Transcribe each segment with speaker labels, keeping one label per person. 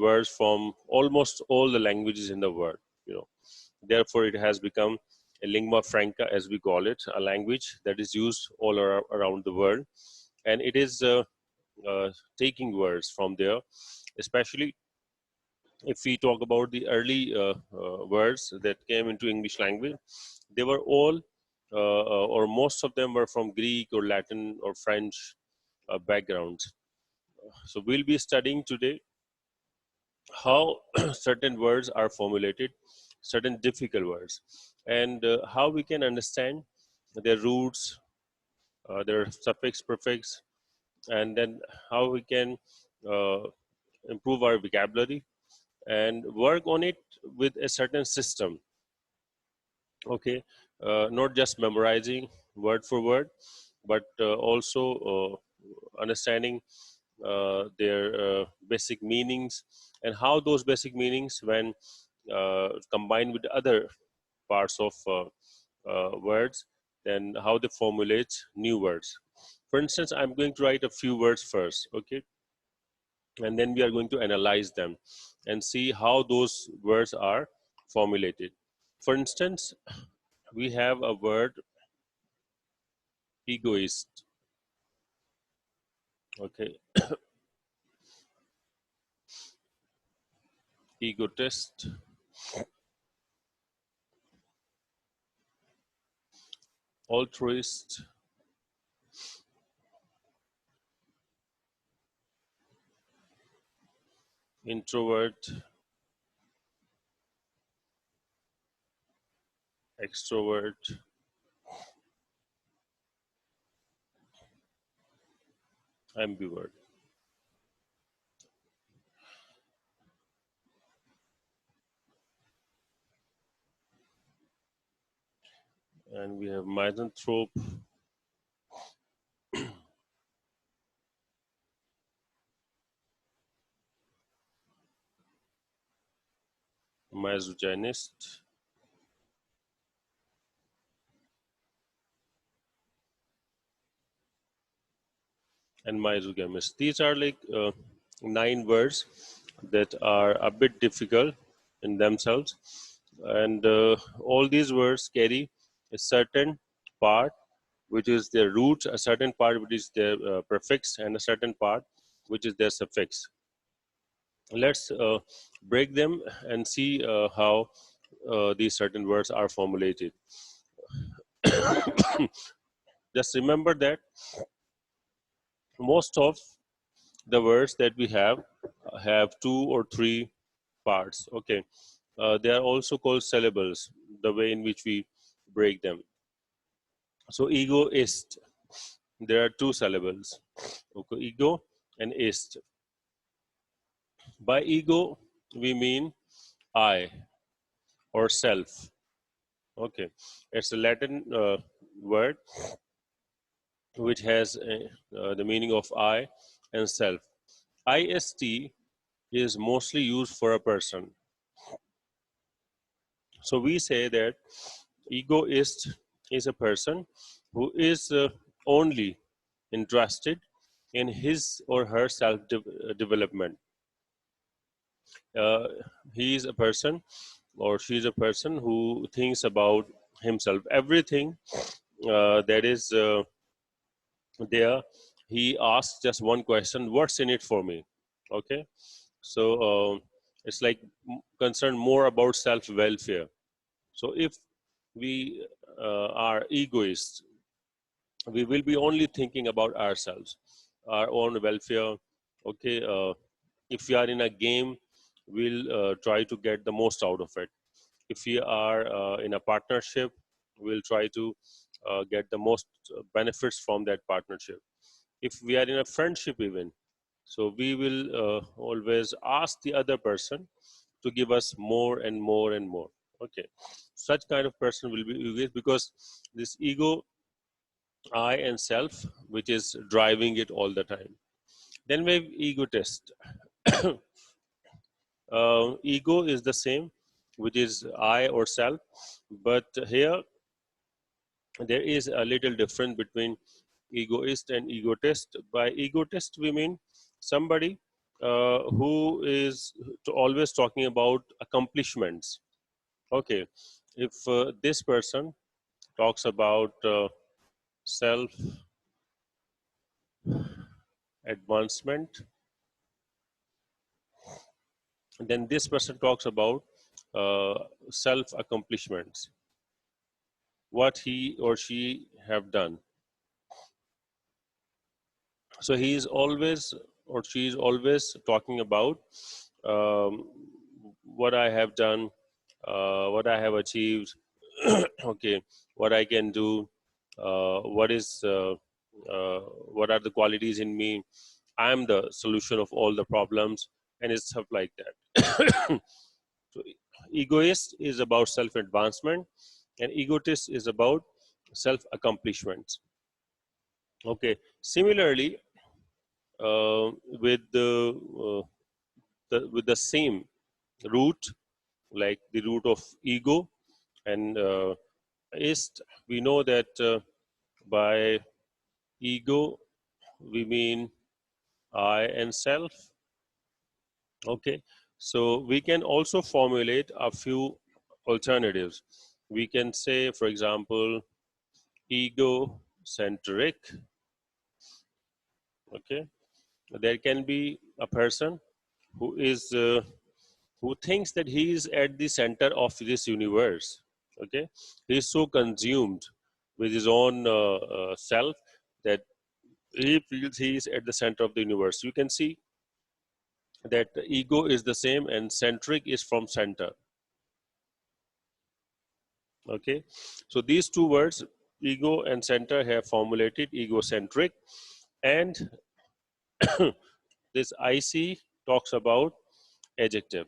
Speaker 1: words from almost all the languages in the world, you know. Therefore, it has become a lingua franca, as we call it, a language that is used all around the world, and it is taking words from there. Especially if we talk about the early words that came into English language, they were all or most of them were from Greek or Latin or French backgrounds. So we'll be studying today how certain words are formulated, certain difficult words, and how we can understand their roots, their suffix, prefix, and then how we can uh, improve our vocabulary and work on it with a certain system. Okay, not just memorizing word for word, but also understanding their basic meanings, and how those basic meanings, when combined with other parts of words, then how they formulate new words. For instance, I'm going to write a few words first, okay, and then we are going to analyze them and see how those words are formulated. For instance, we have a word egoist, okay, egotist, altruist, introvert, extrovert, ambivert. And we have misanthrope, misogynist, and misogamist. These are like 9 words that are a bit difficult in themselves, and all these words carry a certain part which is their root, a certain part which is their prefix, and a certain part which is their suffix. Let's break them and see how these certain words are formulated. Just remember that most of the words that we have 2 or 3 parts. Okay, they are also called syllables, the way in which we break them. So egoist, there are 2 syllables. Okay, ego and ist. By ego we mean I or self. Okay, it's a Latin word which has the meaning of I and self. Ist is mostly used for a person. So we say that egoist is a person who is only interested in his or her self development. Uh, he is a person or she is a person who thinks about himself. Everything that is there, he asks just one question: what's in it for me? Okay, so it's like concerned more about self welfare. So if we are egoists, we will be only thinking about ourselves, our own welfare. Okay, if we are in a game, we'll try to get the most out of it. If we are in a partnership, we'll try to get the most benefits from that partnership. If we are in a friendship even, so we will always ask the other person to give us more and more and more. Okay, such kind of person will be egoist, because this ego, I and self, which is driving it all the time. Then we have egotist. Ego is the same, which is I or self, but here there is a little difference between egoist and egotist. By egotist we mean somebody who is always talking about accomplishments. Okay, if this person talks about self advancement, then this person talks about uh, self accomplishments, what he or she have done. So he is always or she is always talking about um, what I have done, what I have achieved, okay, what I can do, what is what are the qualities in me. I'm the solution of all the problems, and it's stuff like that. So, egoist is about self advancement, and egotist is about self accomplishments. Okay. Similarly, with with the same root, like the root of ego and ist, we know that by ego we mean I and self. Okay, so we can also formulate a few alternatives. We can say, for example, egocentric. Okay, there can be a person who is who thinks that he is at the center of this universe. Okay, he is so consumed with his own self that he feels he is at the center of the universe. You can see that ego is the same and centric is from center. Okay, so these two words, ego and center, have formulated egocentric, and this IC talks about adjective.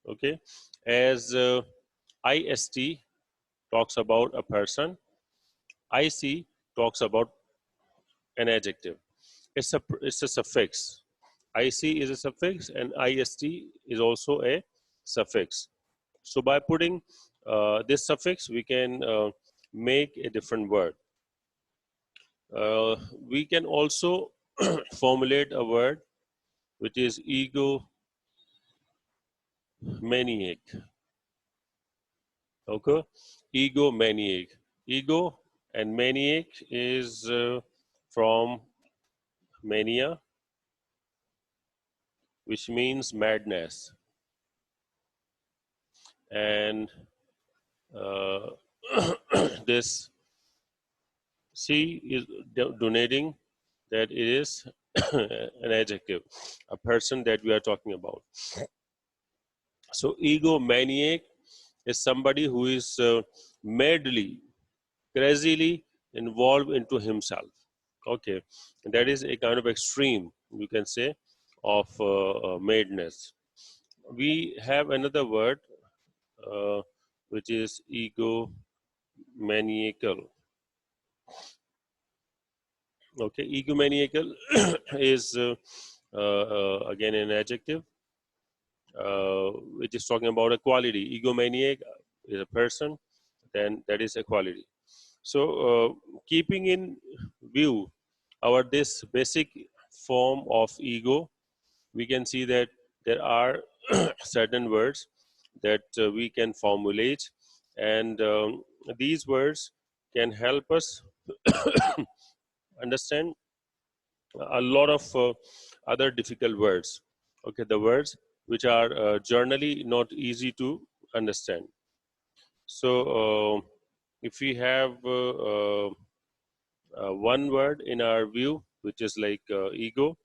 Speaker 1: Okay, as IST talks about a person, IC talks about an adjective. It's a suffix. IC is a suffix and IST is also a suffix. So by putting this suffix, we can make a different word. We can also formulate a word which is egomaniac. Okay, egomaniac. Ego and maniac is from mania, which means madness, and uh, this C is donating that it is an adjective, a person that we are talking about. So egomaniac is somebody who is madly, crazily involved into himself. Okay, and that is a kind of extreme, you can say, of madness. We have another word which is egomaniacal. Okay, egomaniacal is again an adjective which is talking about a quality. Egomaniac is a person, then that is a quality. So, keeping in view our this basic form of ego, we can see that there are certain words that we can formulate, and these words can help us understand a lot of other difficult words. Okay, the words which are generally not easy to understand. So, if we have one word in our view, which is like ego,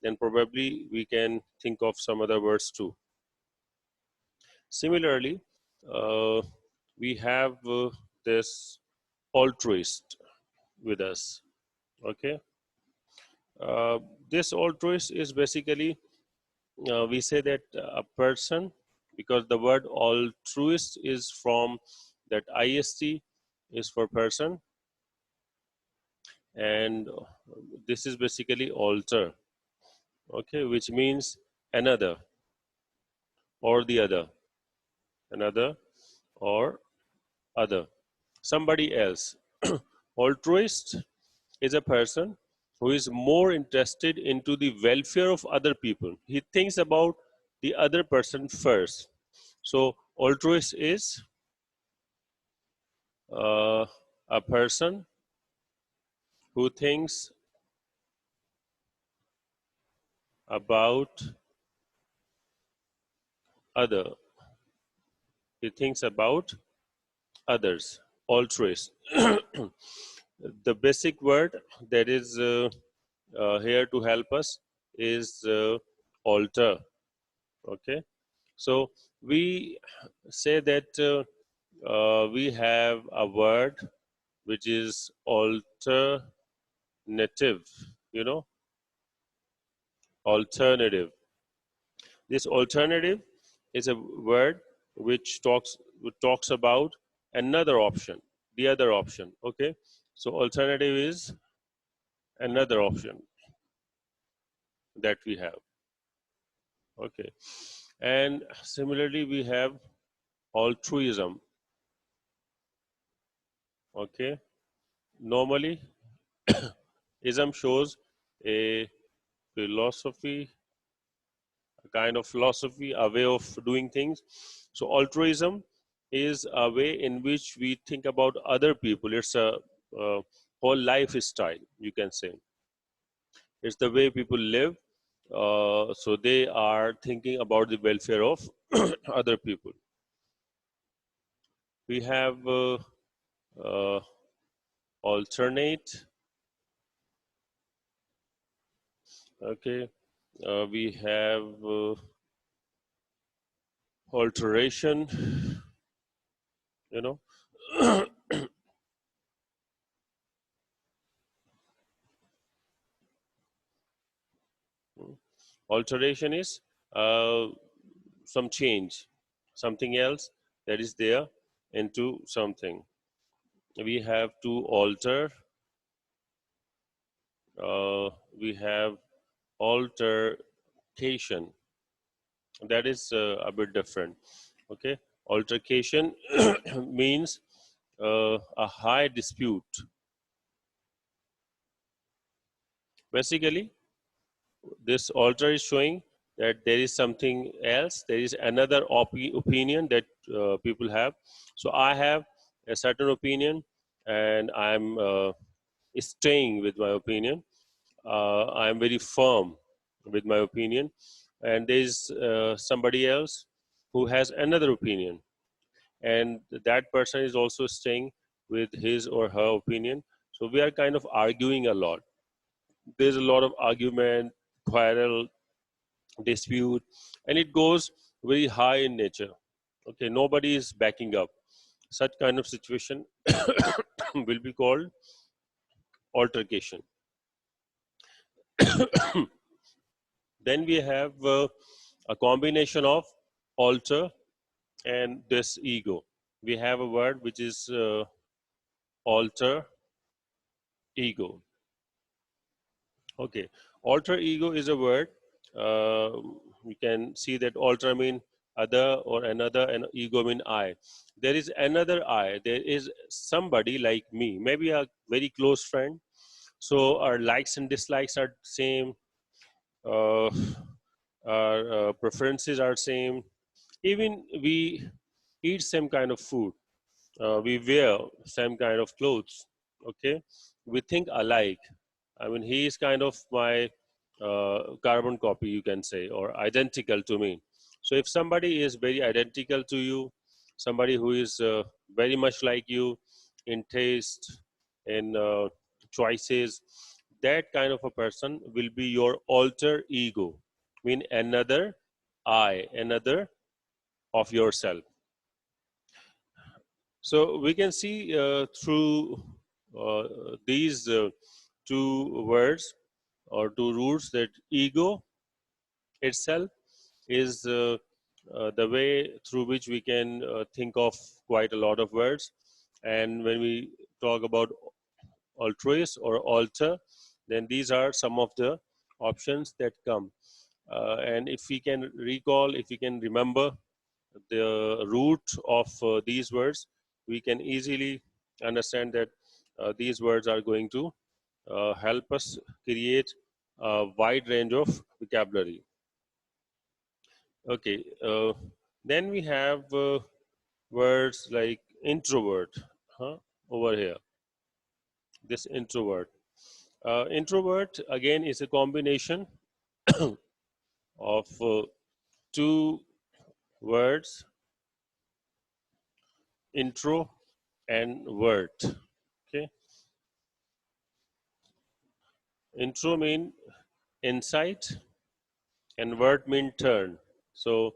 Speaker 1: then probably we can think of some other words too. Similarly, uh, we have this altruist with us. Okay, uh, this altruist is basically we say that a person, because the word altruist is from that ist is for person, and this is basically alter. Okay, which means another or the other, another or other, somebody else. Altruist is a person who is more interested into the welfare of other people. He thinks about the other person first. So altruist is uh, a person who thinks about other. He thinks about others. Altruist. The basic word that is here to help us is alter. Okay, so we say that we have a word which is alternative, you know, alternative. This alternative is a word which talks about another option, the other option. Okay, so alternative is another option that we have. Okay, and similarly we have altruism. Okay, normally ism shows a philosophy, a kind of philosophy, a way of doing things. So altruism is a way in which we think about other people. It's a whole lifestyle, you can say. It's the way people live. So they are thinking about the welfare of other people. We have uh, alternate. Okay, we have alteration. You know, alteration is uh, some change, something else that is there into something. We have to alter. We have altercation. That is a bit different. Okay, altercation means a high dispute. Basically, this alter is showing that there is something else, there is another opinion that people have. So I have a certain opinion and I'm staying with my opinion. I am very firm with my opinion, and there is somebody else who has another opinion, and that person is also staying with his or her opinion. So we are kind of arguing a lot. There's a lot of argument, quarrel, dispute, and it goes very high in nature. Okay, nobody is backing up. Such kind of situation will be called altercation. Then we have a combination of alter and this ego. We have a word which is alter ego. Okay, alter ego is a word. You can see that alter mean other or another, and ego mean I. There is another I. There is somebody like me, maybe a very close friend. So our likes and dislikes are same. Uh, our preferences are same. Even we eat same kind of food. We wear same kind of clothes. Okay, we think alike. I mean, he is kind of my carbon copy, you can say, or identical to me. So if somebody is very identical to you, somebody who is very much like you in taste, in choices, that kind of a person will be your alter ego, mean another I, another of yourself. So we can see through these two words or two roots that ego itself is the way through which we can think of quite a lot of words. And when we talk about altruist or alter, then these are some of the options that come. And if we can recall, if we can remember the root of these words, we can easily understand that these words are going to help us create a wide range of vocabulary. Okay, then we have words like introvert, huh, over here. This introvert. Introvert again is a combination of two words, intro and word. Okay, intro mean insight and word mean turn. So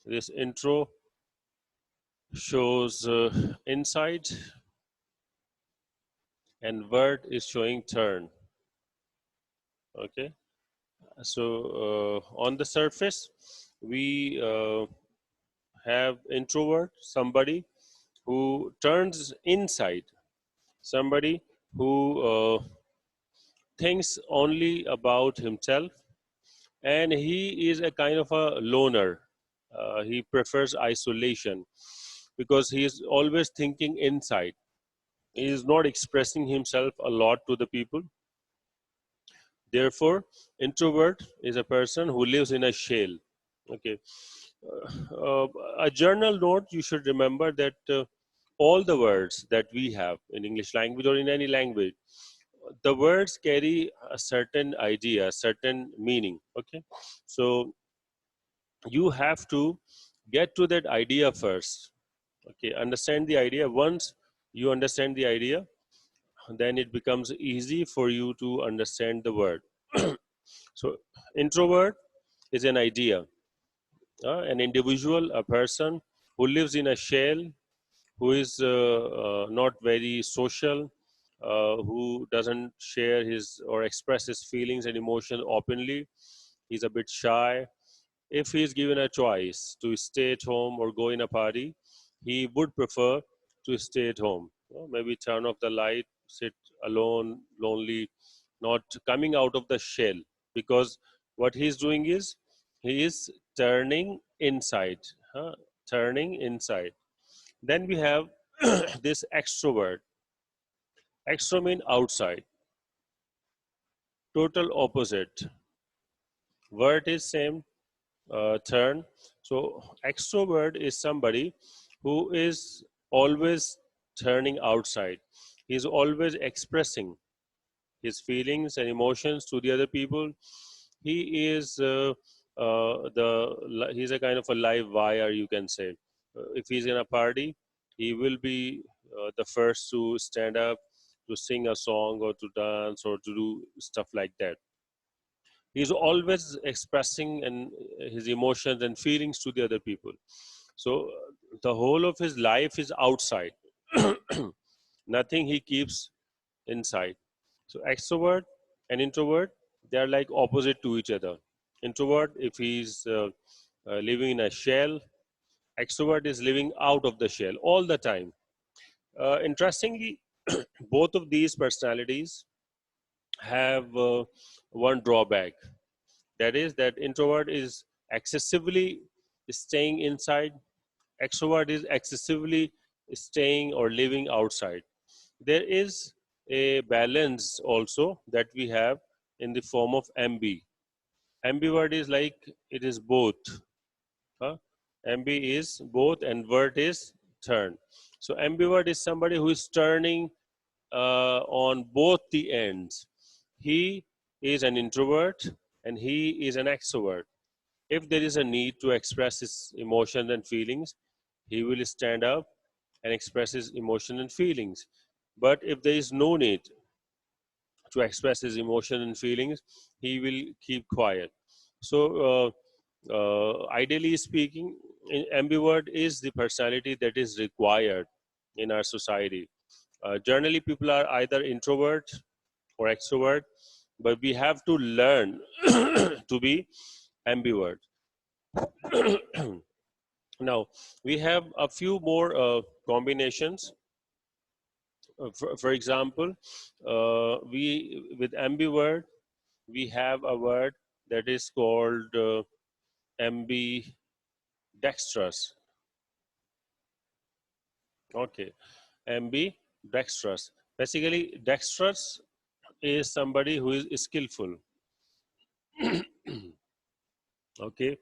Speaker 1: this intro shows insight and word is showing turn. Okay, so on the surface we have introvert, somebody who turns inside, somebody who thinks only about himself, and he is a kind of a loner. He prefers isolation because he is always thinking inside. He is not expressing himself a lot to the people. Therefore, introvert is a person who lives in a shell. Okay. A journal note, you should remember that all the words that we have in English language or in any language, the words carry a certain idea, a certain meaning. Okay. So you have to get to that idea first. Okay. Understand the idea. Once you understand the idea, then it becomes easy for you to understand the word. So, introvert is an idea, an individual, a person who lives in a shell, who is not very social, who doesn't share his or express his feelings and emotions openly. He's a bit shy. If he is given a choice to stay at home or go in a party, he would prefer to stay at home. Maybe turn off the light, sit alone, lonely, not coming out of the shell, because what he's doing is he is turning inside, huh? Turning inside. Then we have this extrovert. Extro mean outside, total opposite. Word is same, turn. So extrovert is somebody who is always turning outside. He's always expressing his feelings and emotions to the other people. He is he's a kind of a live wire, you can say. If he's in a party, he will be the first to stand up, to sing a song or to dance or to do stuff like that. He's always expressing and his emotions and feelings to the other people. So the whole of his life is outside. Nothing he keeps inside. So extrovert and introvert, they are like opposite to each other. Introvert, if he's living in a shell, extrovert is living out of the shell all the time. Interestingly, both of these personalities have one drawback. That is that introvert is excessively staying inside, extrovert is excessively staying or living outside. There is a balance also that we have in the form of MB. Ambivert is like it is both. Huh? MB is both and vert is turn. So ambivert is somebody who is turning on both the ends. He is an introvert and he is an extrovert. If there is a need to express his emotions and feelings, he will stand up and express his emotion and feelings. But if there is no need to express his emotion and feelings, he will keep quiet. So, ideally speaking, ambivert is the personality that is required in our society. Generally, people are either introvert or extrovert, but we have to learn to be ambivert. Now, we have a few more combinations. For example, we with ambivert we have a word that is called ambidextrous. Okay, ambidextrous. Basically, dextrous is somebody who is skillful. Okay,